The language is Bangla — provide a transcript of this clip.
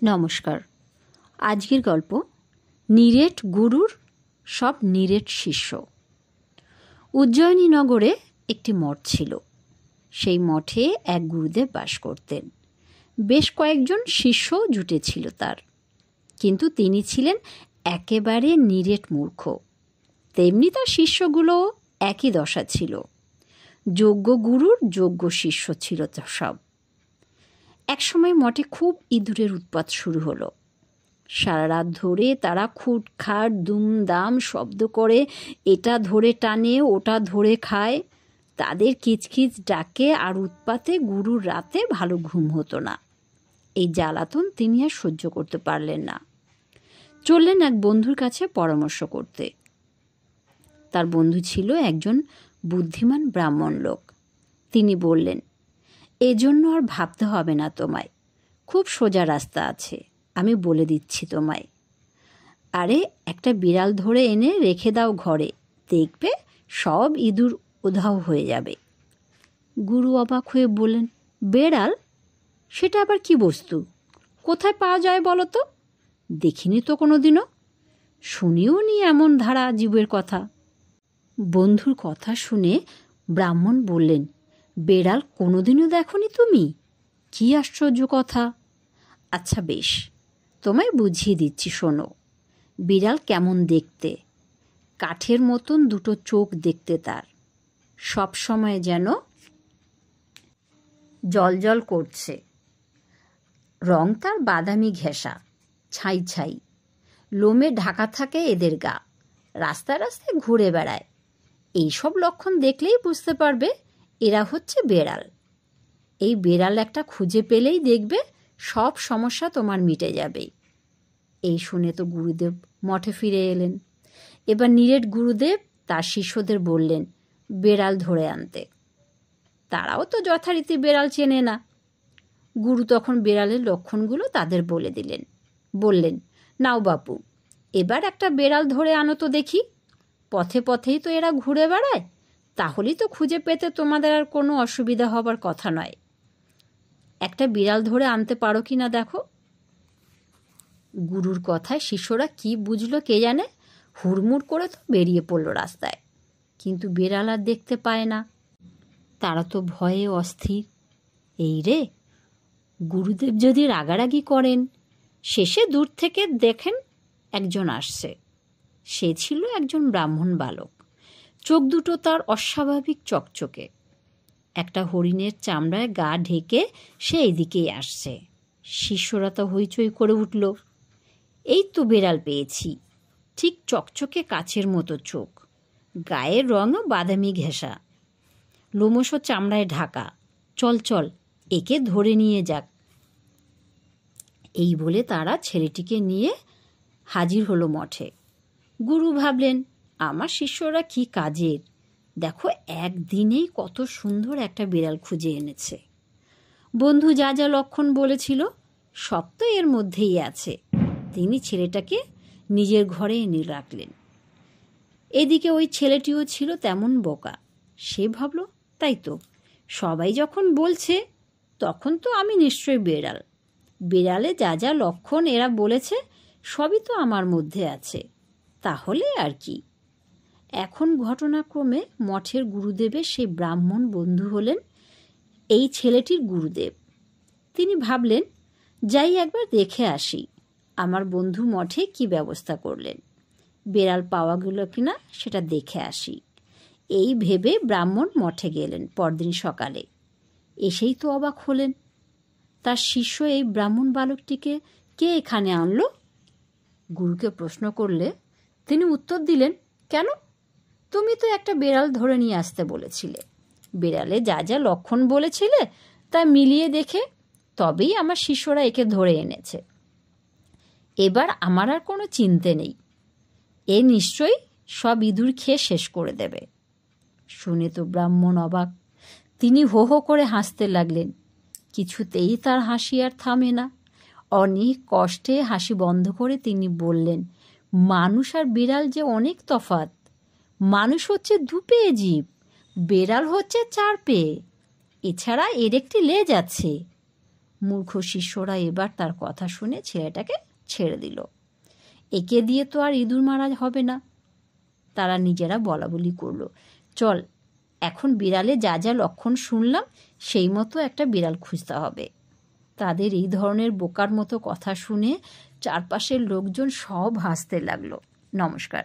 নমস্কার। আজকের গল্প নিরেট গুরুর সব নিরেট শিষ্য। উজ্জয়িনী নগরে একটি মঠ ছিল। সেই মঠে এক গুরুদেব বাস করতেন। বেশ কয়েকজন শিষ্য জুটেছিল তার, কিন্তু তিনি ছিলেন একেবারে নিরেট মূর্খ। তেমনি তার শিষ্যগুলো একই দশা ছিল। যোগ্য গুরুর যোগ্য শিষ্য ছিল সব। একসময় মঠে খুব ইঁদুরের উৎপাত শুরু হলো। সারা রাত ধরে তারা খুটখাট দুমদাম শব্দ করে, এটা ধরে টানে ওটা ধরে খায়। তাদের কিচকিচ ডাকে আর উৎপাতে গুরুর রাতে ভালো ঘুম হতো না। এই জ্বালাতন তিনি আর সহ্য করতে পারলেন না। চললেন এক বন্ধুর কাছে পরামর্শ করতে। তার বন্ধু ছিল একজন বুদ্ধিমান ব্রাহ্মণ লোক। তিনি বললেন, এজন্য আর ভাবতে হবে না তোমায়, খুব সোজা রাস্তা আছে, আমি বলে দিচ্ছি তোমায়। আরে একটা বিড়াল ধরে এনে রেখে দাও ঘরে, দেখবে সব ইঁদুর উধাও হয়ে যাবে। গুরু অবাক হয়ে বললেন, বেড়াল? সেটা আবার কি বস্তু? কোথায় পাওয়া যায় বলো তো? দেখিনি তো কোনোদিনও, শুনিও নি এমন ধারা জীবের কথা। বন্ধুর কথা শুনে ব্রাহ্মণ বললেন, বেড়াল কোনোদিনও দেখনি তুমি? কি আশ্চর্য কথা! আচ্ছা বেশ, তোমায় বুঝিয়ে দিচ্ছি, শোনো। বিড়াল কেমন দেখতে? কাঠের মতন দুটো চোখ দেখতে তার, সব সময় যেন জলজল করছে। রং তার বাদামি ঘেঁষা, ছাই ছাই। লোমে ঢাকা থাকে এদের গা, রাস্তায় রাস্তায় ঘুরে বেড়ায়। এইসব লক্ষণ দেখলেই বুঝতে পারবে এরা হচ্ছে বেড়াল। এই বেড়াল একটা খুঁজে পেলেই দেখবে সব সমস্যা তোমার মিটে যাবে। এই শুনে তো গুরুদেব মঠে ফিরে এলেন। এবার নিরেট গুরুদেব তার শিষ্যদের বললেন বেড়াল ধরে আনতে। তারাও তো যথারীতি বেড়াল চেনে না। গুরু তখন বেড়ালের লক্ষণগুলো তাদের বলে দিলেন। বললেন, নাও বাপু, এবার একটা বেড়াল ধরে আনো তো দেখি। পথে পথেই তো এরা ঘুরে বেড়ায়, তাহলেই তো খুঁজে পেতে তোমাদের আর কোনো অসুবিধা হবার কথা নয়। একটা বিড়াল ধরে আনতে পারো কি না দেখো। গুরুর কথায় শিষ্যরা কি বুঝলো কে জানে, হুড়মুড় করে তো বেরিয়ে পড়ল রাস্তায়। কিন্তু বিড়াল আর দেখতে পায় না। তারা তো ভয়ে অস্থির। এই রে, গুরুদেব যদি রাগারাগি করেন। শেষে দূর থেকে দেখেন একজন আসছে। সে ছিল একজন ব্রাহ্মণ বালক। চোখ দুটো তার অস্বাভাবিক চকচকে। একটা হরিণের চামড়ায় গা ঢেকে সে এদিকেই আসছে। শিষ্যরা তো হইচই করে উঠল। এই তো বেড়াল পেয়েছি, ঠিক চকচকে কাচের মতো চোখ, গায়ের রঙও বাদামি ঘেঁষা, লোমশ চামড়ায় ঢাকা। চল চল, একে ধরে নিয়ে যাক। এই বলে তারা ছেলেটিকে নিয়ে হাজির হলো মঠে। গুরু ভাবলেন, আমার শিষ্যরা কি কাজের, দেখো একদিনেই কত সুন্দর একটা বিড়াল খুঁজে এনেছে। বন্ধু যা যা লক্ষণ বলেছিল সব তো এর মধ্যেই আছে। তিনি ছেলেটাকে নিজের ঘরে এনে রাখলেন। এদিকে ওই ছেলেটিও ছিল তেমন বোকা। সে ভাবল, তাই তো, সবাই যখন বলছে তখন তো আমি নিশ্চয়ই বেড়াল। বিড়ালে যা যা লক্ষণ এরা বলেছে সবই তো আমার মধ্যে আছে, তাহলে আর কি। এখন ঘটনাক্রমে মঠের গুরুদেবের সেই ব্রাহ্মণ বন্ধু হলেন এই ছেলেটির গুরুদেব। তিনি ভাবলেন, যাই একবার দেখে আসি আমার বন্ধু মঠে কি ব্যবস্থা করলেন, বেড়াল পাওয়া গেল কিনা সেটা দেখে আসি। এই ভেবে ব্রাহ্মণ মঠে গেলেন পরদিন সকালে। এসেই তো অবাক হলেন, তার শিষ্য এই ব্রাহ্মণ বালকটিকে কে এখানে আনলো। গুরুকে প্রশ্ন করলে তিনি উত্তর দিলেন, কেন, তুমি তো একটা বেড়াল ধরে নিয়ে আসতে বলেছিলে। বেড়ালে যা যা লক্ষণ বলেছিলে তা মিলিয়ে দেখে তবেই আমার শিষ্যরা একে ধরে এনেছে। এবার আমার আর কোনো চিন্তে নেই, এ নিশ্চয়ই সব ইঁদুর খেয়ে শেষ করে দেবে। শুনে তো ব্রাহ্মণ অবাক। তিনি হো হো করে হাসতে লাগলেন। কিছুতেই তার হাসি আর থামে না। অনেক কষ্টে হাসি বন্ধ করে তিনি বললেন, মানুষ আর বিড়াল যে অনেক তফাৎ। মানুষ হচ্ছে দুপেয়ে জীব, বেড়াল হচ্ছে চার পেয়ে, এছাড়া এর একটি লেজ আছে। মূর্খ শিষ্যরা এবার তার কথা শুনে ছেলেটাকে ছেড়ে দিল। একে দিয়ে তো আর ইঁদুর মারা হবে না। তারা নিজেরা বলাবলি করলো, চল এখন বিড়ালে যা যা লক্ষণ শুনলাম সেই মতো একটা বিড়াল খুঁজতে হবে। তাদের এই ধরনের বোকার মতো কথা শুনে চারপাশের লোকজন সব হাসতে লাগলো। নমস্কার।